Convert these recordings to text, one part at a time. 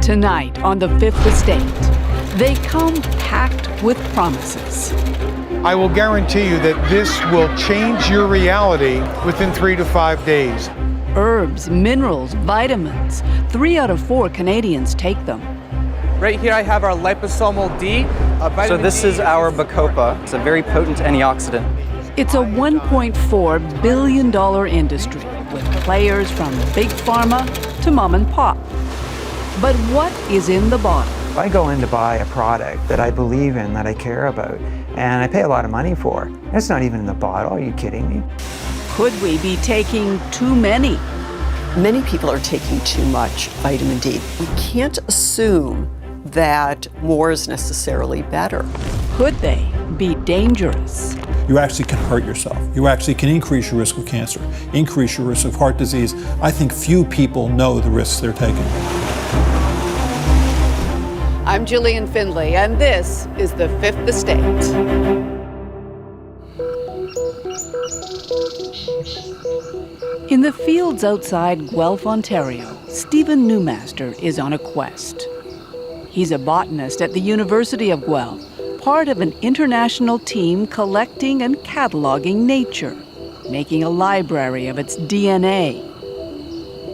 Tonight on The Fifth Estate, they come packed with promises. I will guarantee you that this will change your reality within 3 to 5 days. Herbs, minerals, vitamins. 3 out of 4 Canadians take them. Right here I have our liposomal D. So this is our Bacopa. It's a very potent antioxidant. It's a $1.4 billion industry with players from big pharma to mom and pop. But what is in the bottle? If I go in to buy a product that I believe in, that I care about, and I pay a lot of money for, it's not even in the bottle. Are you kidding me? Could we be taking too many? Many people are taking too much vitamin D. We can't assume that more is necessarily better. Could they be dangerous? You actually can hurt yourself. You actually can increase your risk of cancer, increase your risk of heart disease. I think few people know the risks they're taking. I'm Gillian Findlay, and this is The Fifth Estate. In the fields outside Guelph, Ontario, Stephen Newmaster is on a quest. He's a botanist at the University of Guelph, part of an international team collecting and cataloging nature, making a library of its DNA.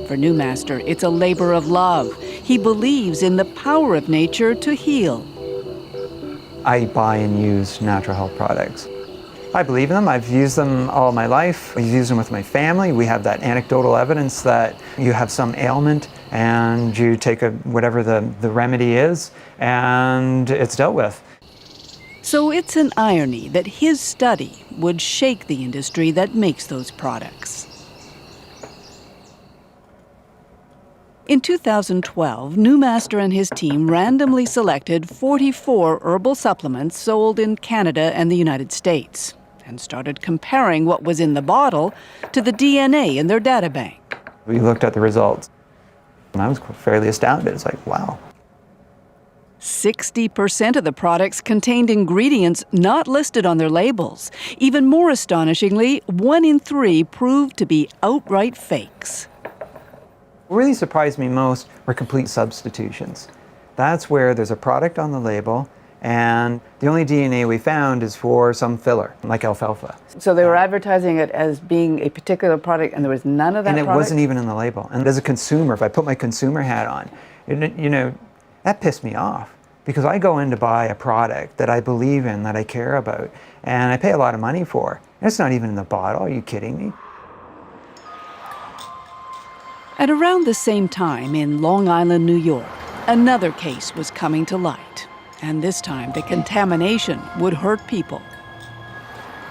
For Newmaster, it's a labor of love. He believes in the power of nature to heal. I buy and use natural health products. I believe in them. I've used them all my life. I've used them with my family. We have that anecdotal evidence that you have some ailment and you take whatever the remedy is and it's dealt with. So it's an irony that his study would shake the industry that makes those products. In 2012, Newmaster and his team randomly selected 44 herbal supplements sold in Canada and the United States and started comparing what was in the bottle to the DNA in their databank. We looked at the results and I was fairly astounded. It's like, wow. 60% of the products contained ingredients not listed on their labels. Even more astonishingly, 1 in 3 proved to be outright fakes. What really surprised me most were complete substitutions. That's where there's a product on the label and the only DNA we found is for some filler, like alfalfa. So they were advertising it as being a particular product and there was none of that product? And it product? wasn't even in the label. And as a consumer, if I put my consumer hat on, that pissed me off. Because I go in to buy a product that I believe in, that I care about, and I pay a lot of money for. And it's not even in the bottle. Are you kidding me? At around the same time in Long Island, New York, another case was coming to light. And this time, the contamination would hurt people.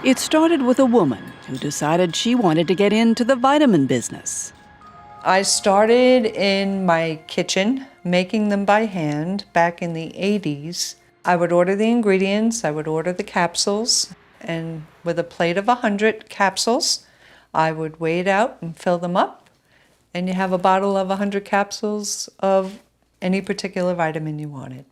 It started with a woman who decided she wanted to get into the vitamin business. I started in my kitchen, making them by hand back in the 80s. I would order the ingredients, I would order the capsules, and with a plate of 100 capsules, I would weigh it out and fill them up. And you have a bottle of 100 capsules of any particular vitamin you wanted.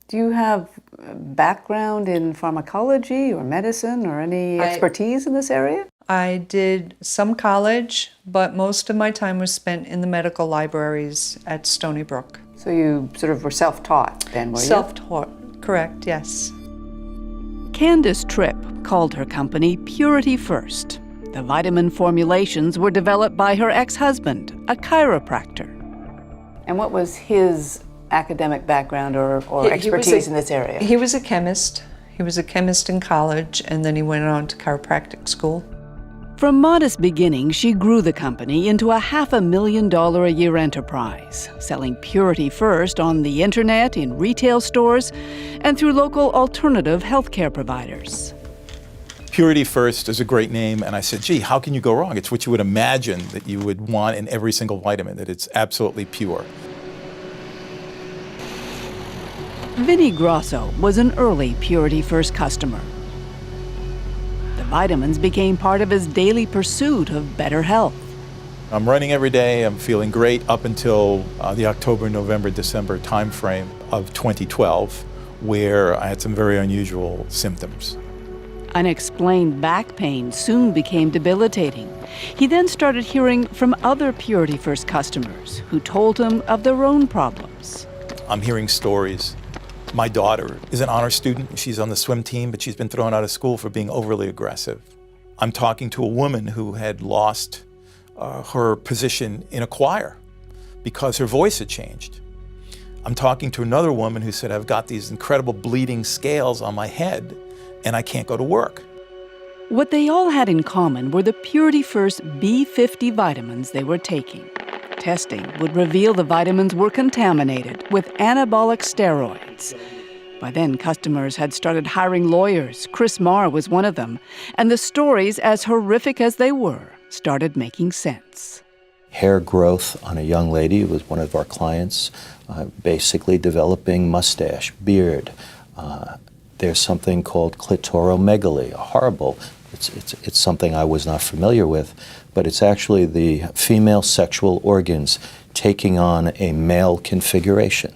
Do you have background in pharmacology or medicine or any expertise in this area? I did some college, but most of my time was spent in the medical libraries at Stony Brook. So you sort of were self-taught then, were you? Self-taught, correct, yes. Candace Tripp called her company Purity First. The vitamin formulations were developed by her ex-husband, a chiropractor. And what was his academic background or expertise in this area? He was a chemist. He was a chemist in college, and then he went on to chiropractic school. From modest beginnings, she grew the company into a $500,000-a-year enterprise, selling Purity First on the internet, in retail stores, and through local alternative healthcare providers. Purity First is a great name, and I said, gee, how can you go wrong? It's what you would imagine that you would want in every single vitamin, that it's absolutely pure. Vinnie Grosso was an early Purity First customer. The vitamins became part of his daily pursuit of better health. I'm running every day, I'm feeling great up until the October, November, December timeframe of 2012, where I had some very unusual symptoms. Unexplained back pain soon became debilitating. He then started hearing from other Purity First customers who told him of their own problems. I'm hearing stories. My daughter is an honor student. She's on the swim team, but she's been thrown out of school for being overly aggressive. I'm talking to a woman who had lost her position in a choir because her voice had changed. I'm talking to another woman who said, I've got these incredible bleeding scales on my head and I can't go to work. What they all had in common were the Purity First B50 vitamins they were taking. Testing would reveal the vitamins were contaminated with anabolic steroids. By then, customers had started hiring lawyers. Chris Marr was one of them. And the stories, as horrific as they were, started making sense. Hair growth on a young lady who was one of our clients, basically developing mustache, beard. There's something called clitoromegaly, horrible. It's something I was not familiar with, but it's actually the female sexual organs taking on a male configuration.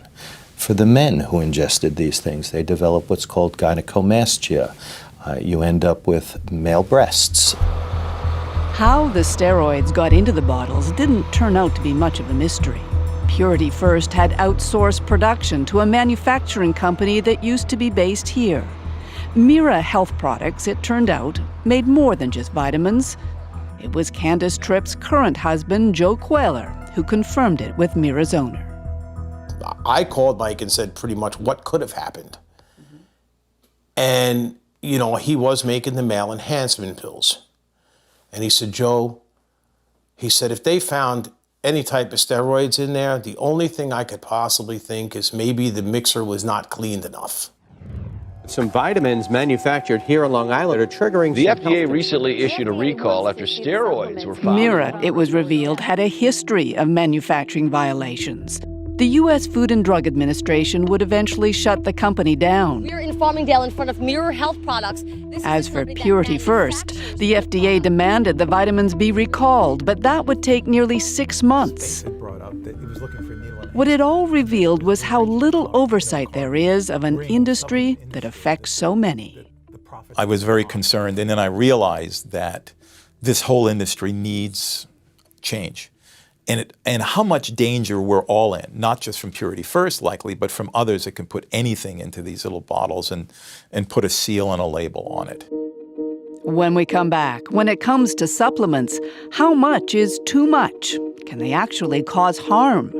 For the men who ingested these things, they develop what's called gynecomastia. You end up with male breasts. How the steroids got into the bottles didn't turn out to be much of a mystery. Purity First had outsourced production to a manufacturing company that used to be based here. Mira Health Products, it turned out, made more than just vitamins. It was Candace Tripp's current husband, Joe Queller, who confirmed it with Mira's owner. I called Mike and said pretty much what could have happened. And, you know, he was making the male enhancement pills. And he said, Joe, he said, if they found any type of steroids in there, the only thing I could possibly think is maybe the mixer was not cleaned enough. Some vitamins manufactured here on Long Island are triggering. The FDA recently issued a recall after steroids were found. Mira, it was revealed, had a history of manufacturing violations. The U.S. Food and Drug Administration would eventually shut the company down. We're in Farmingdale in front of Mira Health Products. As for Purity First, the FDA demanded the vitamins be recalled, but that would take nearly 6 months. What it all revealed was how little oversight there is of an industry that affects so many. I was very concerned, and then I realized that this whole industry needs change. And how much danger we're all in, not just from Purity First likely, but from others that can put anything into these little bottles and put a seal and a label on it. When we come back, when it comes to supplements, how much is too much? Can they actually cause harm?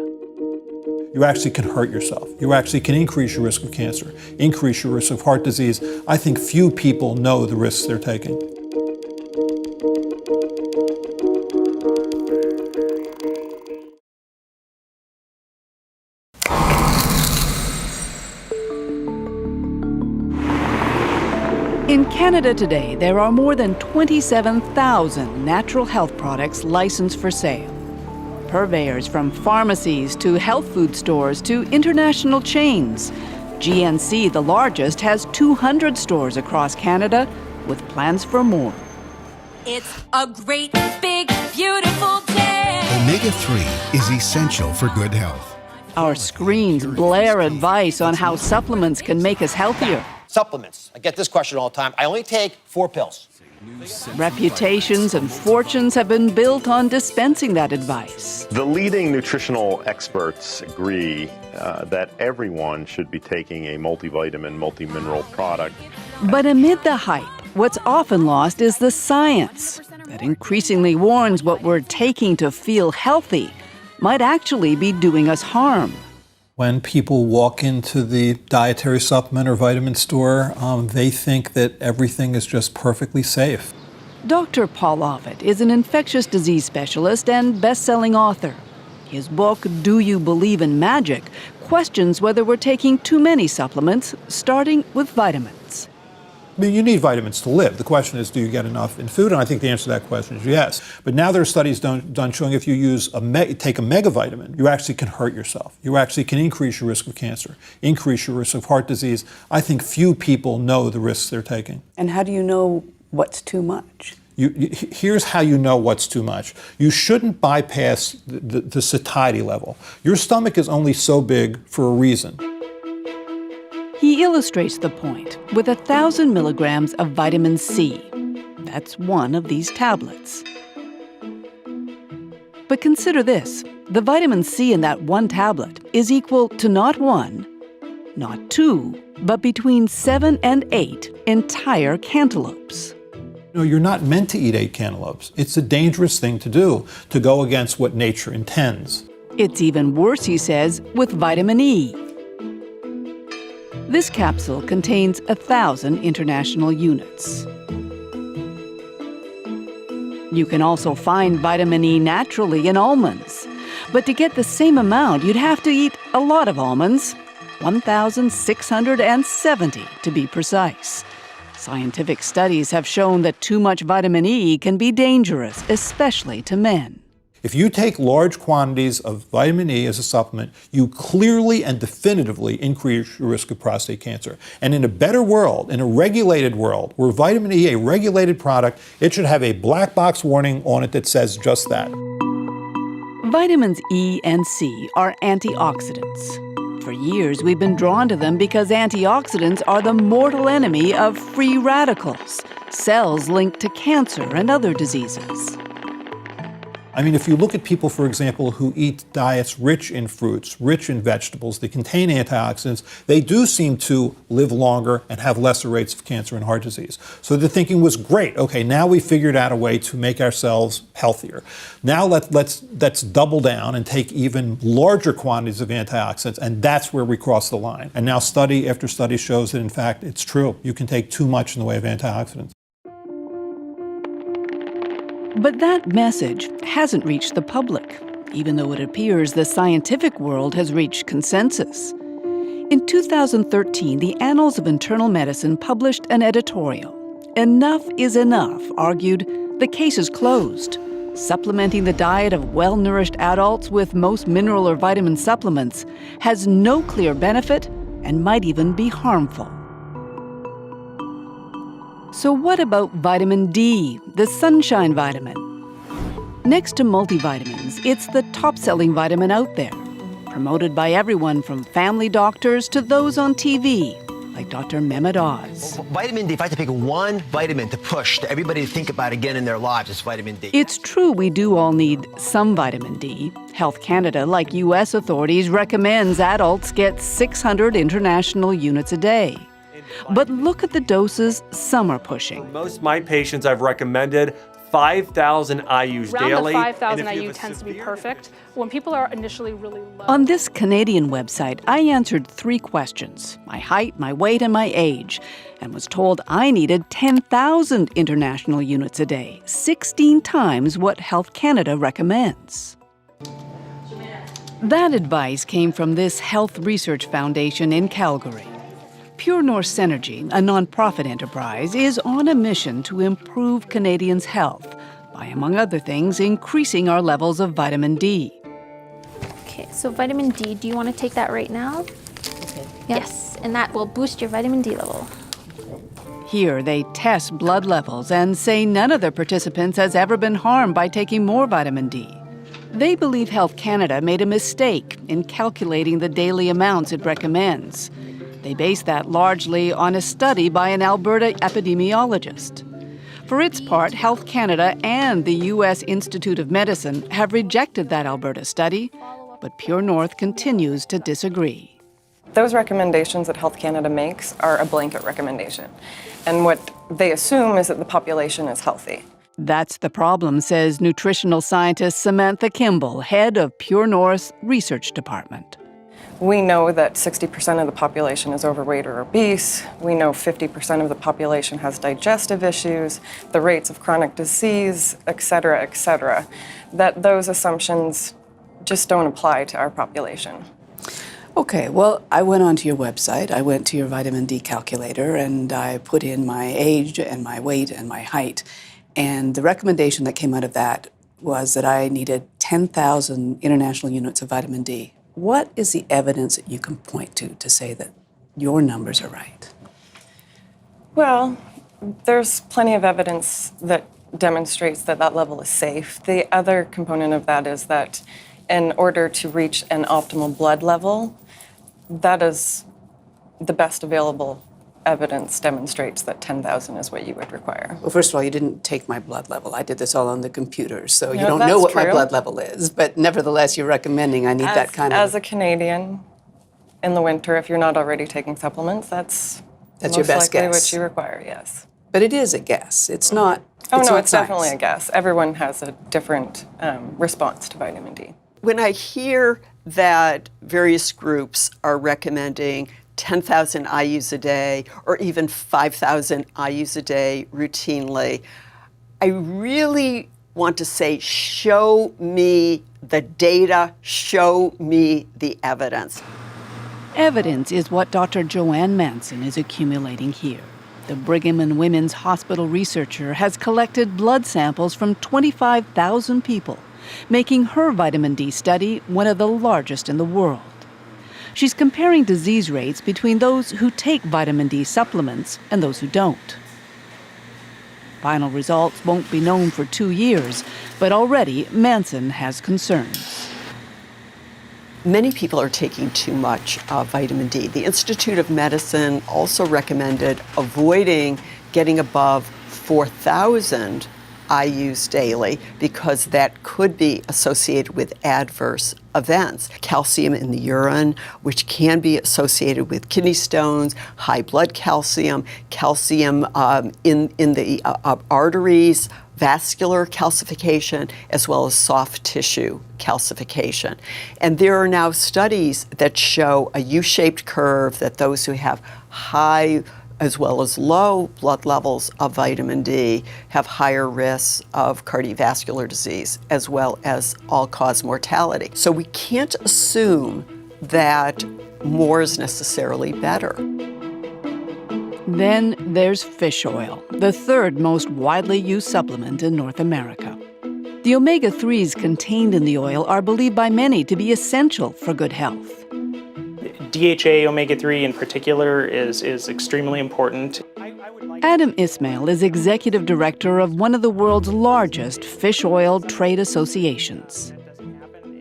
You actually can hurt yourself. You actually can increase your risk of cancer, increase your risk of heart disease. I think few people know the risks they're taking. In Canada today, there are more than 27,000 natural health products licensed for sale. Purveyors from pharmacies to health food stores to international chains. GNC, the largest, has 200 stores across Canada with plans for more. It's a great, big, beautiful day. Omega-3 is essential for good health. Our screens blare advice on how supplements can make us healthier. Supplements. I get this question all the time. I only take 4 pills. Reputations and fortunes have been built on dispensing that advice. The leading nutritional experts agree that everyone should be taking a multivitamin, multimineral product. But amid the hype, what's often lost is the science that increasingly warns what we're taking to feel healthy might actually be doing us harm. When people walk into the dietary supplement or vitamin store, they think that everything is just perfectly safe. Dr. Paul Offit is an infectious disease specialist and best-selling author. His book, Do You Believe in Magic?, questions whether we're taking too many supplements, starting with vitamins. I mean, you need vitamins to live. The question is, do you get enough in food? And I think the answer to that question is yes. But now there are studies done showing if you take a megavitamin, you actually can hurt yourself. You actually can increase your risk of cancer, increase your risk of heart disease. I think few people know the risks they're taking. And how do you know what's too much? Here's how you know what's too much. You shouldn't bypass the satiety level. Your stomach is only so big for a reason. He illustrates the point with 1,000 milligrams of vitamin C. That's one of these tablets. But consider this. The vitamin C in that one tablet is equal to not 1, not 2, but between 7 and 8 entire cantaloupes. No, you're not meant to eat 8 cantaloupes. It's a dangerous thing to do, to go against what nature intends. It's even worse, he says, with vitamin E. This capsule contains 1,000 international units. You can also find vitamin E naturally in almonds. But to get the same amount, you'd have to eat a lot of almonds, 1,670 to be precise. Scientific studies have shown that too much vitamin E can be dangerous, especially to men. If you take large quantities of vitamin E as a supplement, you clearly and definitively increase your risk of prostate cancer. And in a better world, in a regulated world, where vitamin E, a regulated product, it should have a black box warning on it that says just that. Vitamins E and C are antioxidants. For years, we've been drawn to them because antioxidants are the mortal enemy of free radicals, cells linked to cancer and other diseases. I mean, if you look at people, for example, who eat diets rich in fruits, rich in vegetables that contain antioxidants, they do seem to live longer and have lesser rates of cancer and heart disease. So the thinking was, great, okay, now we figured out a way to make ourselves healthier. Now let's double down and take even larger quantities of antioxidants, and that's where we cross the line. And now study after study shows that, in fact, it's true. You can take too much in the way of antioxidants. But that message hasn't reached the public, even though it appears the scientific world has reached consensus. In 2013, the Annals of Internal Medicine published an editorial. Enough is enough, argued. The case is closed. Supplementing the diet of well-nourished adults with most mineral or vitamin supplements has no clear benefit and might even be harmful. So what about vitamin D, the sunshine vitamin? Next to multivitamins, it's the top-selling vitamin out there, promoted by everyone from family doctors to those on TV, like Dr. Mehmet Oz. Vitamin D, if I had to pick one vitamin to push to everybody to think about again in their lives, it's vitamin D. It's true we do all need some vitamin D. Health Canada, like U.S. authorities, recommends adults get 600 international units a day. But look at the doses some are pushing. Most of my patients I've recommended 5,000 IUs daily. Around the 5,000 IU tends to be perfect. When people are initially really low. On this Canadian website, I answered 3 questions: my height, my weight, and my age, and was told I needed 10,000 international units a day, 16 times what Health Canada recommends. That advice came from this health research foundation in Calgary. Pure North Synergy, a nonprofit enterprise, is on a mission to improve Canadians' health by, among other things, increasing our levels of vitamin D. Okay, so vitamin D, do you want to take that right now? Okay. Yes, and that will boost your vitamin D level. Here, they test blood levels and say none of the participants has ever been harmed by taking more vitamin D. They believe Health Canada made a mistake in calculating the daily amounts it recommends. They base that largely on a study by an Alberta epidemiologist. For its part, Health Canada and the U.S. Institute of Medicine have rejected that Alberta study, but Pure North continues to disagree. Those recommendations that Health Canada makes are a blanket recommendation, and what they assume is that the population is healthy. That's the problem, says nutritional scientist Samantha Kimball, head of Pure North's research department. We know that 60% of the population is overweight or obese. We know 50% of the population has digestive issues, the rates of chronic disease, et cetera, that those assumptions just don't apply to our population. Okay, well, I went onto your website, I went to your vitamin D calculator, and I put in my age and my weight and my height. And the recommendation that came out of that was that I needed 10,000 international units of vitamin D. What is the evidence that you can point to say that your numbers are right? Well, there's plenty of evidence that demonstrates that that level is safe. The other component of that is that in order to reach an optimal blood level, that is the best available evidence demonstrates that 10,000 is what you would require. Well, first of all, you didn't take my blood level. I did this all on the computer, so you No, don't that's know what my true. blood level is. But nevertheless, you're recommending I need that kind of... As a Canadian, in the winter, if you're not already taking supplements, that's That's most your best likely guess. what you require, yes. But it is a guess. It's not... Oh, no, not it's definitely a science. guess. Everyone has a different response to vitamin D. When I hear that various groups are recommending 10,000 IUs a day or even 5,000 IUs a day routinely, I really want to say, show me the data, show me the evidence. Evidence is what Dr. Joanne Manson is accumulating here. The Brigham and Women's Hospital researcher has collected blood samples from 25,000 people, making her vitamin D study one of the largest in the world. She's comparing disease rates between those who take vitamin D supplements and those who don't. Final results won't be known for 2 years, but already Manson has concerns. Many people are taking too much vitamin D. The Institute of Medicine also recommended avoiding getting above 4,000 IUs daily because that could be associated with adverse events. Calcium in the urine, which can be associated with kidney stones, high blood calcium, calcium in the arteries, vascular calcification, as well as soft tissue calcification. And there are now studies that show a U-shaped curve that those who have high as well as low blood levels of vitamin D have higher risks of cardiovascular disease as well as all-cause mortality. So we can't assume that more is necessarily better. Then there's fish oil, the third most widely used supplement in North America. The omega-3s contained in the oil are believed by many to be essential for good health. DHA omega-3 in particular is extremely important. Adam Ismail is executive director of one of the world's largest fish oil trade associations.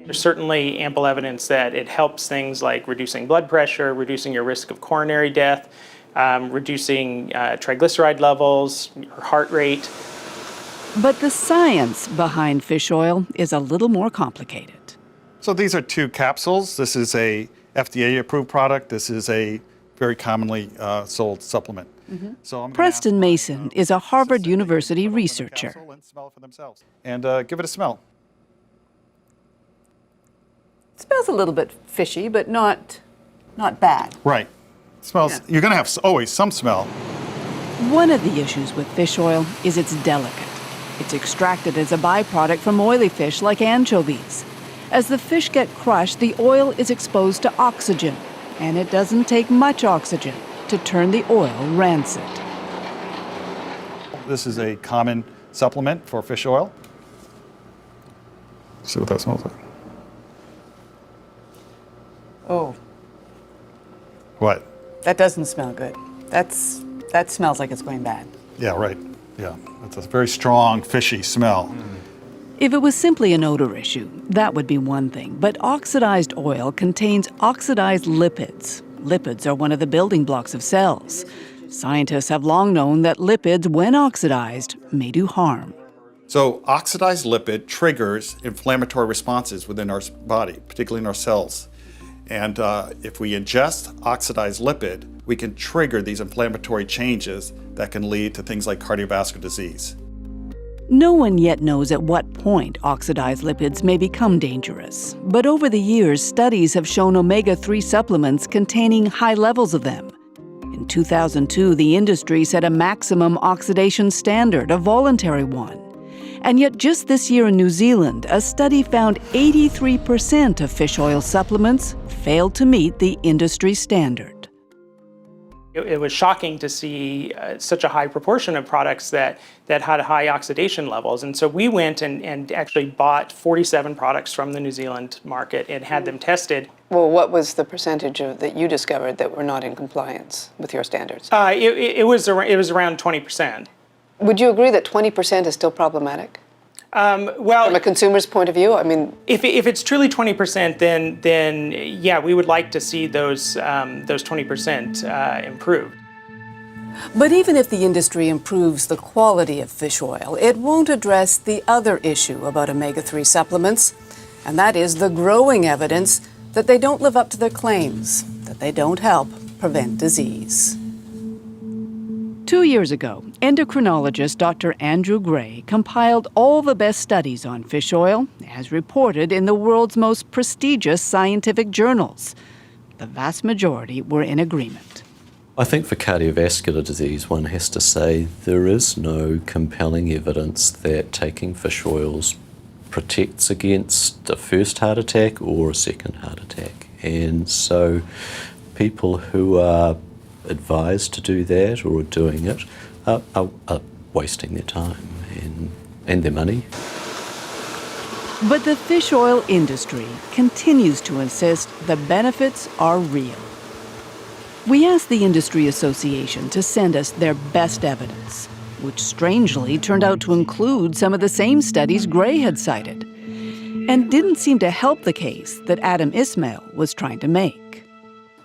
There's certainly ample evidence that it helps things like reducing blood pressure, reducing your risk of coronary death, reducing triglyceride levels, your heart rate. But the science behind fish oil is a little more complicated. So these are 2 capsules. This is a FDA-approved product. This is a very commonly sold supplement. Mm-hmm. So I'm Preston Mason is a Harvard University researcher. and give it a smell. It smells a little bit fishy, but not bad. Right. Smells. You're going to have always some smell. One of the issues with fish oil is it's delicate. It's extracted as a byproduct from oily fish like anchovies. As the fish get crushed, the oil is exposed to oxygen, and it doesn't take much oxygen to turn the oil rancid. This is a common supplement for fish oil. See what that smells like. Oh, What? that doesn't smell good. That smells like it's going bad. Yeah, right. Yeah, it's a very strong, fishy smell. If it was simply an odor issue, that would be one thing. But oxidized oil contains oxidized lipids. Lipids are one of the building blocks of cells. Scientists have long known that lipids, when oxidized, may do harm. So oxidized lipid triggers inflammatory responses within our body, particularly in our cells. And if we ingest oxidized lipid, we can trigger these inflammatory changes that can lead to things like cardiovascular disease. No one yet knows at what point oxidized lipids may become dangerous. But over the years, studies have shown omega-3 supplements containing high levels of them. In 2002, the industry set a maximum oxidation standard, a voluntary one. And yet just this year in New Zealand, a study found 83% of fish oil supplements failed to meet the industry standard. It was shocking to see such a high proportion of products that had high oxidation levels. And so we went and actually bought 47 products from the New Zealand market and had them tested. Well, what was the percentage that you discovered that were not in compliance with your standards? It was around 20%. Would you agree that 20% is still problematic? Well, from a consumer's point of view, I mean, if it's truly 20%, then yeah, we would like to see those 20% improved. But even if the industry improves the quality of fish oil, it won't address the other issue about omega-3 supplements, and that is the growing evidence that they don't live up to their claims, that they don't help prevent disease. 2 years ago, endocrinologist Dr. Andrew Gray compiled all the best studies on fish oil, as reported in the world's most prestigious scientific journals. The vast majority were in agreement. I think for cardiovascular disease, one has to say there is no compelling evidence that taking fish oils protects against a first heart attack or a second heart attack. And so people who are advised to do that or are doing it are wasting their time and their money. But the fish oil industry continues to insist the benefits are real. We asked the Industry Association to send us their best evidence, which strangely turned out to include some of the same studies Gray had cited, and didn't seem to help the case that Adam Ismail was trying to make.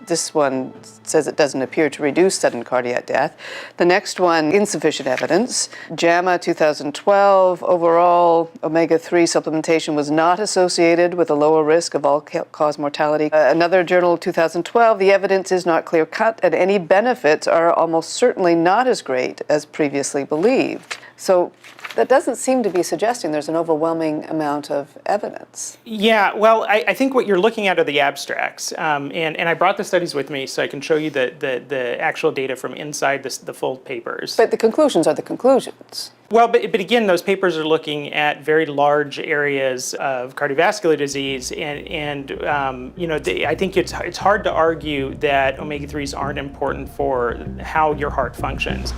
This one says it doesn't appear to reduce sudden cardiac death. The next one, insufficient evidence. JAMA 2012, overall omega-3 supplementation was not associated with a lower risk of all-cause mortality. Another journal, 2012, the evidence is not clear-cut and any benefits are almost certainly not as great as previously believed. So that doesn't seem to be suggesting there's an overwhelming amount of evidence. Yeah, well, I think what you're looking at are the abstracts. And I brought the studies with me so I can show you the actual data from inside the full papers. But the conclusions are the conclusions. Well, but again, those papers are looking at very large areas of cardiovascular disease, and you know, I think it's hard to argue that omega-3s aren't important for how your heart functions.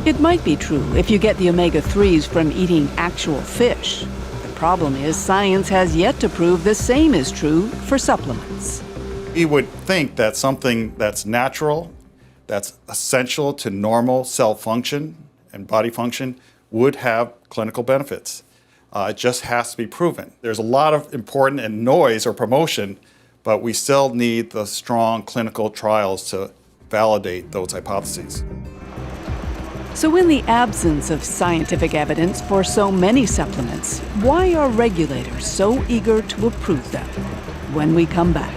It might be true if you get the omega-3s from eating actual fish. The problem is science has yet to prove the same is true for supplements. We would think that something that's natural, that's essential to normal cell function and body function would have clinical benefits. It just has to be proven. There's a lot of important and noise or promotion, but we still need the strong clinical trials to validate those hypotheses. So in the absence of scientific evidence for so many supplements, why are regulators so eager to approve them? When we come back.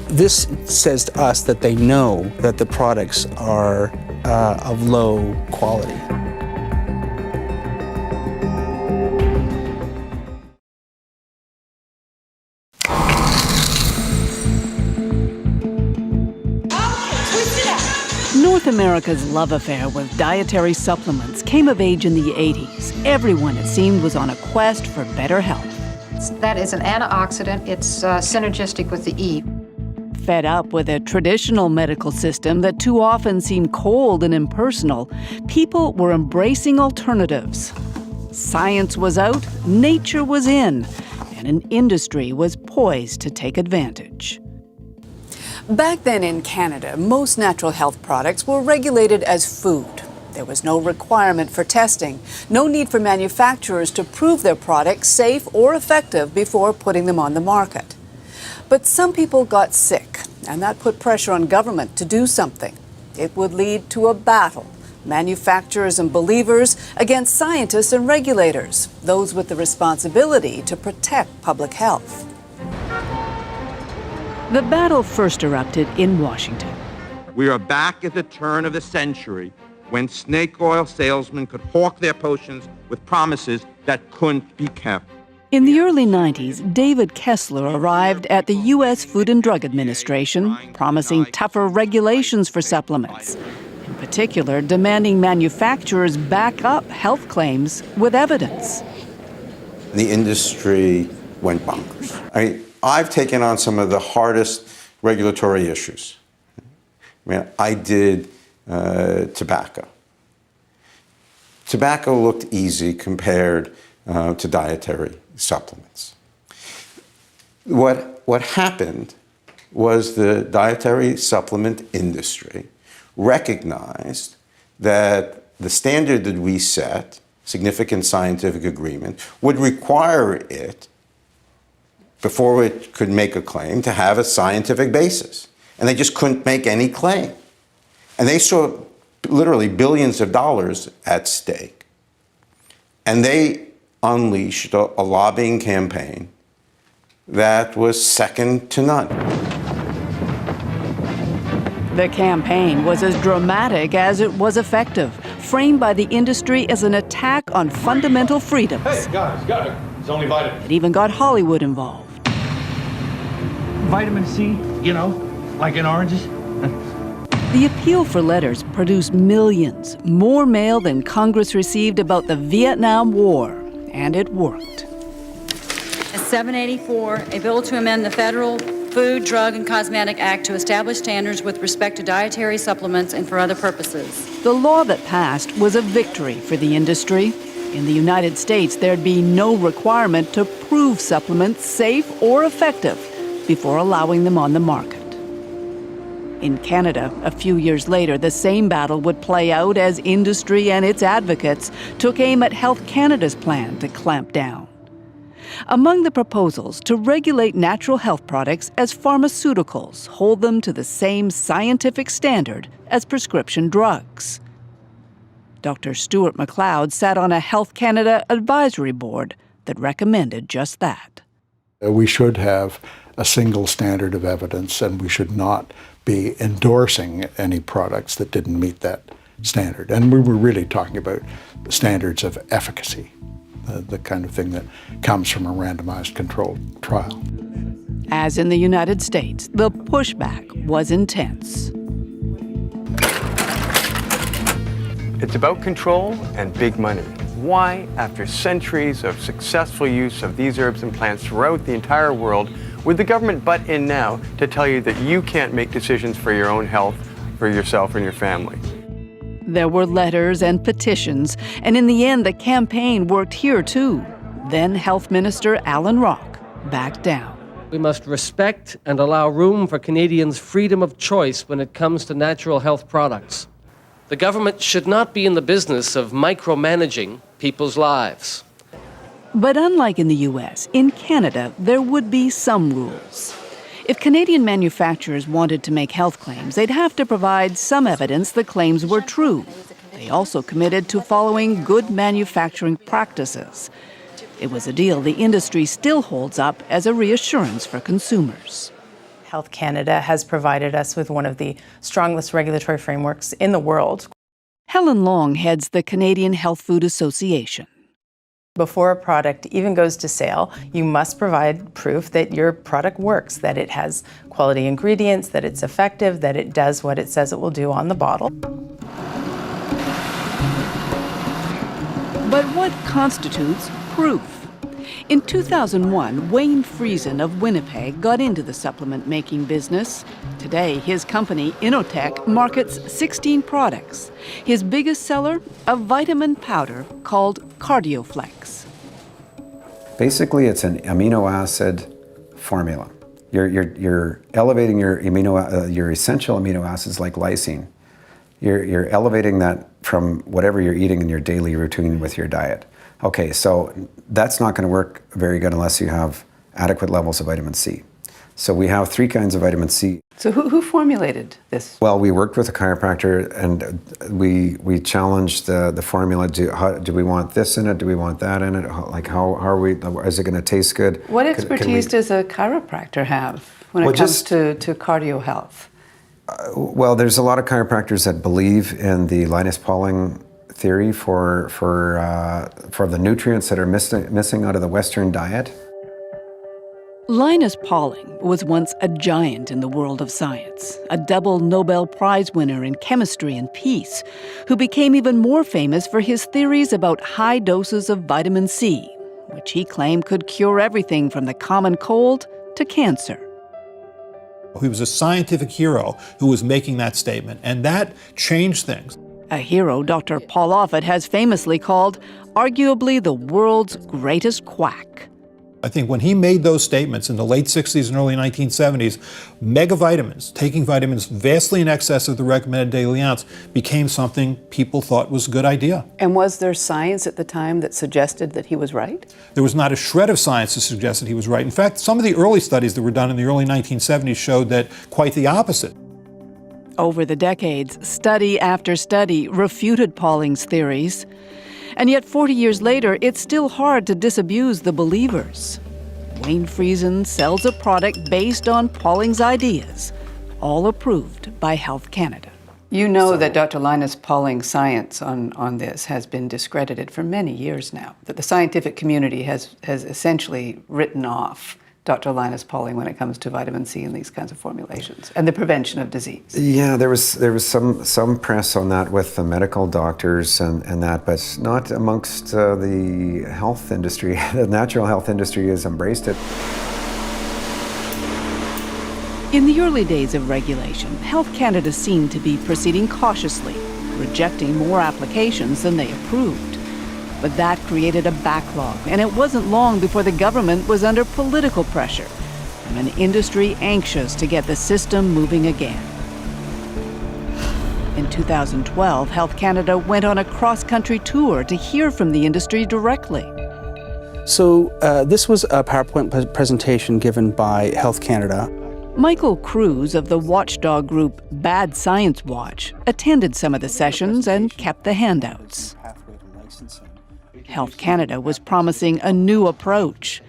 This says to us that they know that the products are of low quality. North America's love affair with dietary supplements came of age in the 80s. Everyone, it seemed, was on a quest for better health. That is an antioxidant. It's synergistic with the E. Fed up with a traditional medical system that too often seemed cold and impersonal, people were embracing alternatives. Science was out, nature was in, and an industry was poised to take advantage. Back then in Canada, most natural health products were regulated as food. There was no requirement for testing, no need for manufacturers to prove their products safe or effective before putting them on the market. But some people got sick, and that put pressure on government to do something. It would lead to a battle, manufacturers and believers against scientists and regulators, those with the responsibility to protect public health. The battle first erupted in Washington. We are back at the turn of the century when snake oil salesmen could hawk their potions with promises that couldn't be kept. In the early 90s, David Kessler arrived at the U.S. Food and Drug Administration, promising tougher regulations for supplements. In particular, demanding manufacturers back up health claims with evidence. The industry went bonkers. I've taken on some of the hardest regulatory issues. I did tobacco. Tobacco looked easy compared to dietary supplements. What happened was the dietary supplement industry recognized that the standard that we set, significant scientific agreement, would require it, before it could make a claim, to have a scientific basis. And they just couldn't make any claim. And they saw literally billions of dollars at stake. And they unleashed a lobbying campaign that was second to none. The campaign was as dramatic as it was effective, framed by the industry as an attack on fundamental freedoms. Hey, guys, it's only vitamin. It even got Hollywood involved. Vitamin C, you know, like in oranges. The appeal for letters produced millions, more mail than Congress received about the Vietnam War, and it worked. 784, a bill to amend the Federal Food, Drug, and Cosmetic Act to establish standards with respect to dietary supplements and for other purposes. The law that passed was a victory for the industry. In the United States, there'd be no requirement to prove supplements safe or effective before allowing them on the market. In Canada, a few years later, the same battle would play out as industry and its advocates took aim at Health Canada's plan to clamp down. Among the proposals to regulate natural health products as pharmaceuticals, hold them to the same scientific standard as prescription drugs. Dr. Stuart McLeod sat on a Health Canada advisory board that recommended just that. We should have a single standard of evidence, and we should not be endorsing any products that didn't meet that standard. And we were really talking about standards of efficacy, the kind of thing that comes from a randomized controlled trial. As in the United States, the pushback was intense. It's about control and big money. Why, after centuries of successful use of these herbs and plants throughout the entire world, would the government butt in now to tell you that you can't make decisions for your own health, for yourself and your family? There were letters and petitions, and in the end, the campaign worked here too. Then Health Minister Alan Rock backed down. We must respect and allow room for Canadians' freedom of choice when it comes to natural health products. The government should not be in the business of micromanaging people's lives. But unlike in the US, in Canada, there would be some rules. If Canadian manufacturers wanted to make health claims, they'd have to provide some evidence the claims were true. They also committed to following good manufacturing practices. It was a deal the industry still holds up as a reassurance for consumers. Health Canada has provided us with one of the strongest regulatory frameworks in the world. Helen Long heads the Canadian Health Food Association. Before a product even goes to sale, you must provide proof that your product works, that it has quality ingredients, that it's effective, that it does what it says it will do on the bottle. But what constitutes proof? In 2001, Wayne Friesen of Winnipeg got into the supplement-making business. Today, his company, Innotech, markets 16 products. His biggest seller, a vitamin powder called CardioFlex. Basically, it's an amino acid formula. You're elevating your essential amino acids like lysine. You're elevating that from whatever you're eating in your daily routine with your diet. Okay, so that's not going to work very good unless you have adequate levels of vitamin C. So we have 3 kinds of vitamin C. So who formulated this? Well, we worked with a chiropractor, and we challenged the formula. Do we want this in it? Do we want that in it? How are we? Is it going to taste good? What expertise does a chiropractor have when it comes to cardio health? Well, there's a lot of chiropractors that believe in the Linus Pauling theory for the nutrients that are missing out of the Western diet. Linus Pauling was once a giant in the world of science, a double Nobel Prize winner in chemistry and peace, who became even more famous for his theories about high doses of vitamin C, which he claimed could cure everything from the common cold to cancer. He was a scientific hero who was making that statement, and that changed things. A hero Dr. Paul Offit has famously called arguably the world's greatest quack. I think when he made those statements in the late 60s and early 1970s, megavitamins, taking vitamins vastly in excess of the recommended daily ounce, became something people thought was a good idea. And was there science at the time that suggested that he was right? There was not a shred of science to suggest that he was right. In fact, some of the early studies that were done in the early 1970s showed that quite the opposite. Over the decades, study after study refuted Pauling's theories. And yet 40 years later, it's still hard to disabuse the believers. Wayne Friesen sells a product based on Pauling's ideas, all approved by Health Canada. You know that Dr. Linus Pauling's science on this has been discredited for many years now, that the scientific community has essentially written off Dr. Linus Pauling when it comes to vitamin C and these kinds of formulations and the prevention of disease. Yeah, there was some press on that with the medical doctors and that, but not amongst the health industry. The natural health industry has embraced it. In the early days of regulation, Health Canada seemed to be proceeding cautiously, rejecting more applications than they approved. But that created a backlog, and it wasn't long before the government was under political pressure from an industry anxious to get the system moving again. In 2012, Health Canada went on a cross-country tour to hear from the industry directly. So this was a PowerPoint presentation given by Health Canada. Michael Cruz of the watchdog group Bad Science Watch attended some of the sessions and kept the handouts. Health Canada was promising a new approach,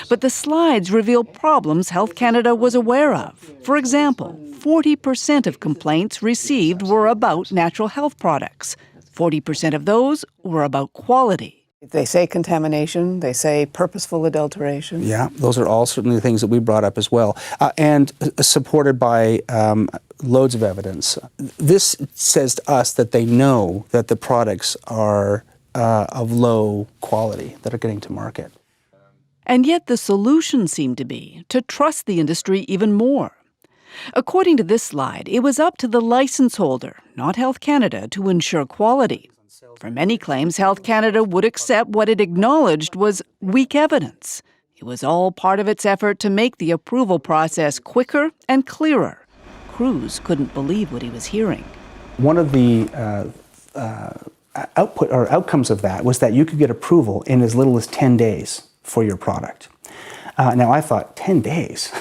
but the slides reveal problems Health Canada was aware of. For example, 40% of complaints received were about natural health products. 40% of those were about quality. They say contamination, they say purposeful adulteration. Yeah, those are all certainly things that we brought up as well, and supported by loads of evidence. This says to us that they know that the products are of low quality that are getting to market. And yet the solution seemed to be to trust the industry even more. According to this slide, it was up to the license holder, not Health Canada, to ensure quality. For many claims, Health Canada would accept what it acknowledged was weak evidence. It was all part of its effort to make the approval process quicker and clearer. Cruz couldn't believe what he was hearing. One of the outcomes of that was that you could get approval in as little as 10 days for your product. Now I thought, 10 days?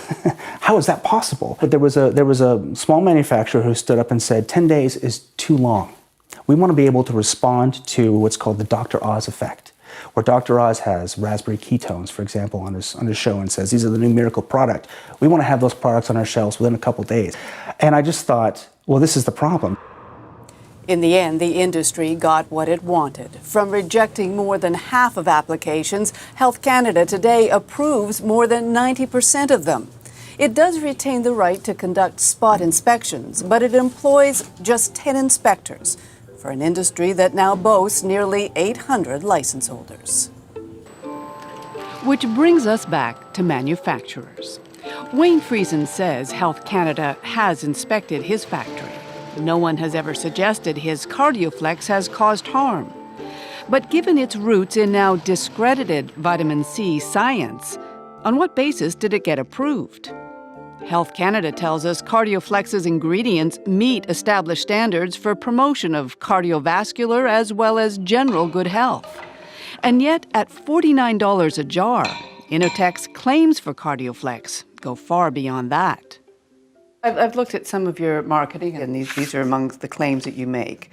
How is that possible? But there was a small manufacturer who stood up and said, 10 days is too long. We want to be able to respond to what's called the Dr. Oz effect, where Dr. Oz has raspberry ketones, for example, on his show and says, these are the new miracle product. We want to have those products on our shelves within a couple days. And I just thought, well, this is the problem. In the end, the industry got what it wanted. From rejecting more than half of applications, Health Canada today approves more than 90% of them. It does retain the right to conduct spot inspections, but it employs just 10 inspectors for an industry that now boasts nearly 800 license holders. Which brings us back to manufacturers. Wayne Friesen says Health Canada has inspected his factory. No one has ever suggested his Cardioflex has caused harm. But given its roots in now discredited vitamin C science, on what basis did it get approved? Health Canada tells us Cardioflex's ingredients meet established standards for promotion of cardiovascular as well as general good health. And yet, at $49 a jar, Innotek's claims for Cardioflex go far beyond that. I've looked at some of your marketing, and these are among the claims that you make,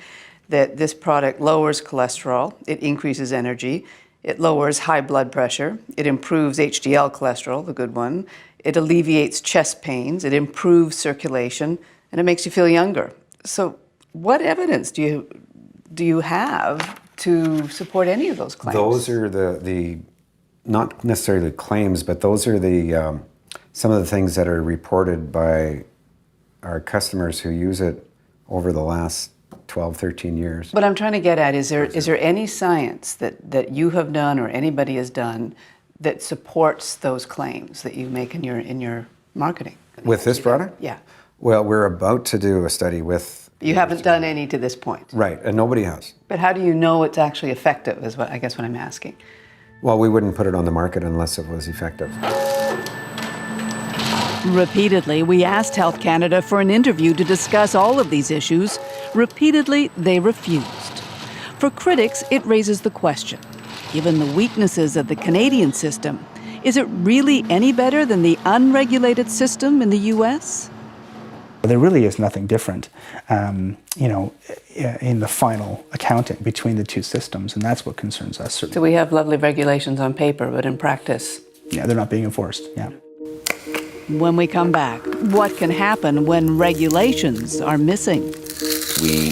that this product lowers cholesterol, it increases energy, it lowers high blood pressure, it improves HDL cholesterol, the good one, it alleviates chest pains, it improves circulation, and it makes you feel younger. So what evidence do you have to support any of those claims? Those are the not necessarily claims, but those are the some of the things that are reported by our customers who use it over the last 12, 13 years. What I'm trying to get at is there any science that you have done or anybody has done that supports those claims that you make in your marketing? With this product? Yeah. Well, we're about to do a study with... You haven't done any to this point. Right, and nobody has. But how do you know it's actually effective is what I'm asking. Well, we wouldn't put it on the market unless it was effective. Repeatedly, we asked Health Canada for an interview to discuss all of these issues. Repeatedly, they refused. For critics, it raises the question, given the weaknesses of the Canadian system, is it really any better than the unregulated system in the U.S.? There really is nothing different, in the final accounting between the two systems, and that's what concerns us. So we have lovely regulations on paper, but in practice? Yeah, they're not being enforced, yeah. When we come back, what can happen when regulations are missing? We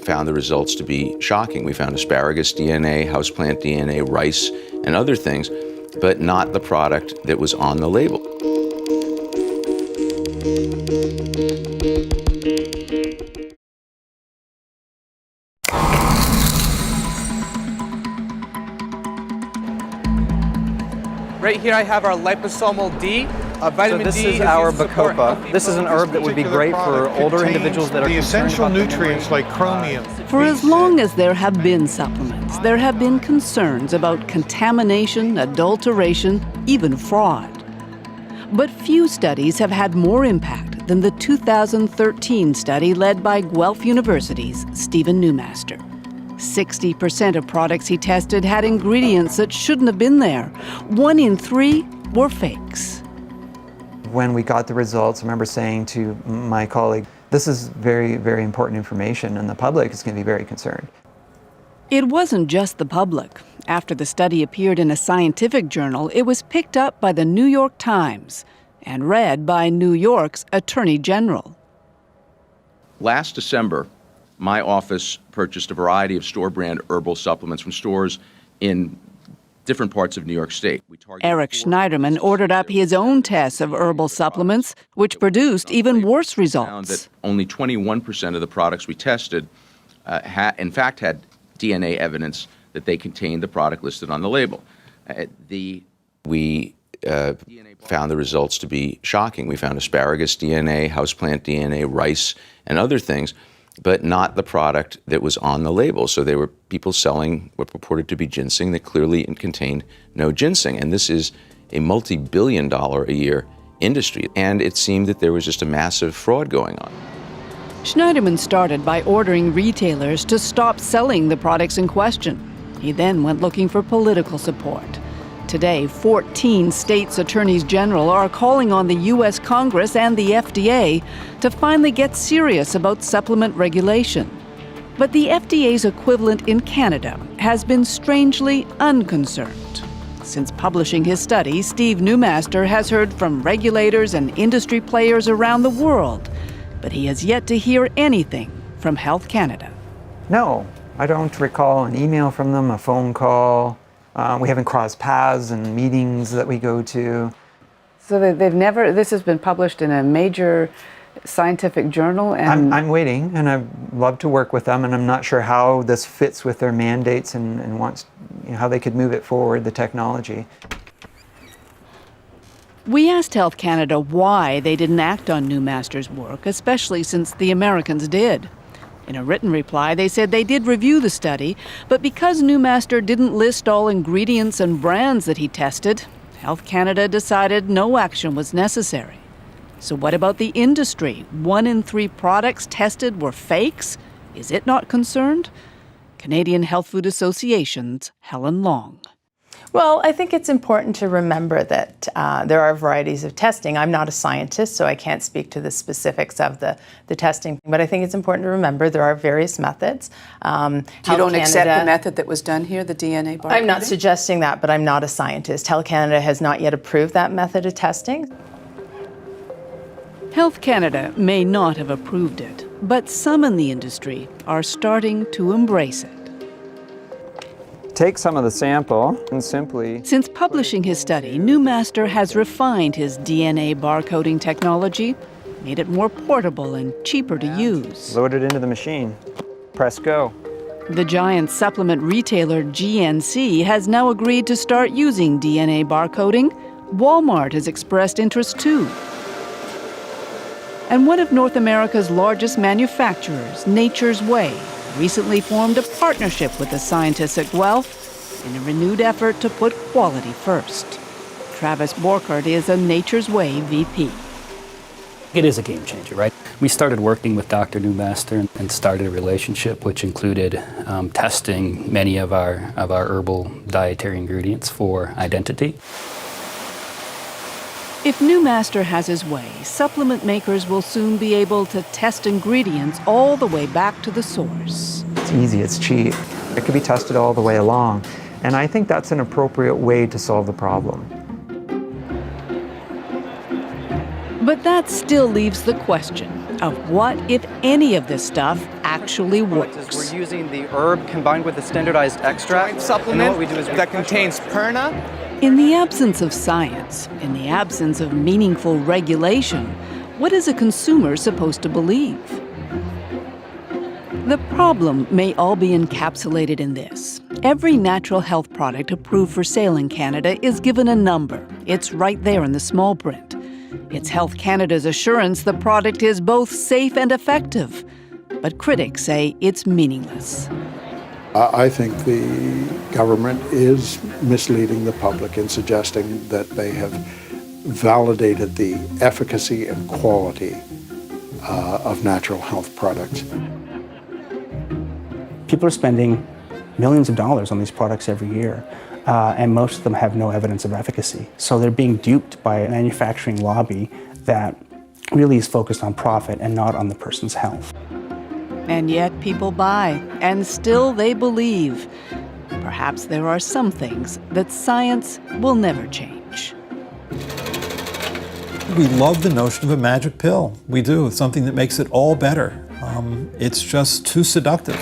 found the results to be shocking. We found asparagus DNA, houseplant DNA, rice, and other things, but not the product that was on the label. Right here I have our liposomal D. Vitamin this D is our used to support Bacopa. healthy This is an herb that would be great for older individuals that are the concerned essential about the nutrients like chromium. For as long as there have been supplements, there have been concerns about contamination, adulteration, even fraud. But few studies have had more impact than the 2013 study led by Guelph University's Stephen Newmaster. 60% of products he tested had ingredients that shouldn't have been there. 1 in 3 were fakes. When we got the results, I remember saying to my colleague, this is very, very important information, and the public is going to be very concerned. It wasn't just the public. After the study appeared in a scientific journal, it was picked up by the New York Times and read by New York's Attorney General. Last December, my office purchased a variety of store-brand herbal supplements from stores in different parts of New York State. Eric Schneiderman ordered up his own tests of herbal supplements, which produced even worse Found results. that only 21% of the products we tested, in fact, had DNA evidence that they contained the product listed on the label. We found the results to be shocking. We found asparagus DNA, houseplant DNA, rice, and other things, but not the product that was on the label. So they were people selling what purported to be ginseng that clearly contained no ginseng. And this is a multi-billion-dollar-a-year industry. And it seemed that there was just a massive fraud going on. Schneiderman started by ordering retailers to stop selling the products in question. He then went looking for political support. Today, 14 states' attorneys general are calling on the U.S. Congress and the FDA to finally get serious about supplement regulation. But the FDA's equivalent in Canada has been strangely unconcerned. Since publishing his study, Steve Newmaster has heard from regulators and industry players around the world, but he has yet to hear anything from Health Canada. No, I don't recall an email from them, a phone call. We haven't crossed paths in meetings that we go to. So they've never, this has been published in a major scientific journal? And I'm waiting, and I'd love to work with them, and I'm not sure how this fits with their mandates and wants, how they could move it forward, the technology. We asked Health Canada why they didn't act on Newmaster's work, especially since the Americans did. In a written reply, they said they did review the study, but because Newmaster didn't list all ingredients and brands that he tested, Health Canada decided no action was necessary. So what about the industry? 1 in 3 products tested were fakes? Is it not concerned? Canadian Health Food Association's Helen Long. Well, I think it's important to remember that there are varieties of testing. I'm not a scientist, so I can't speak to the specifics of the testing, but I think it's important to remember there are various methods. You don't accept the method that was done here, the DNA barcoding? I'm not suggesting that, but I'm not a scientist. Health Canada has not yet approved that method of testing. Health Canada may not have approved it, but some in the industry are starting to embrace it. Take some of the sample and simply... Since publishing his study, Newmaster has refined his DNA barcoding technology, made it more portable and cheaper to use. Load it into the machine. Press go. The giant supplement retailer GNC has now agreed to start using DNA barcoding. Walmart has expressed interest too. And one of North America's largest manufacturers, Nature's Way, recently formed a partnership with the scientists at Guelph in a renewed effort to put quality first. Travis Borkert is a Nature's Way VP. It is a game changer, right? We started working with Dr. Newmaster and started a relationship which included testing many of our herbal dietary ingredients for identity. If Newmaster has his way, supplement makers will soon be able to test ingredients all the way back to the source. It's easy, it's cheap. It can be tested all the way along. And I think that's an appropriate way to solve the problem. But that still leaves the question of what, if any, of this stuff actually works. We're using the herb combined with a standardized extract supplement that contains perna. In the absence of science, in the absence of meaningful regulation, what is a consumer supposed to believe? The problem may all be encapsulated in this. Every natural health product approved for sale in Canada is given a number. It's right there in the small print. It's Health Canada's assurance the product is both safe and effective. But critics say it's meaningless. I think the government is misleading the public in suggesting that they have validated the efficacy and quality of natural health products. People are spending millions of dollars on these products every year, and most of them have no evidence of efficacy. So they're being duped by a manufacturing lobby that really is focused on profit and not on the person's health. And yet people buy, and still they believe. Perhaps there are some things that science will never change. We love the notion of a magic pill. We do. It's something that makes it all better. It's just too seductive.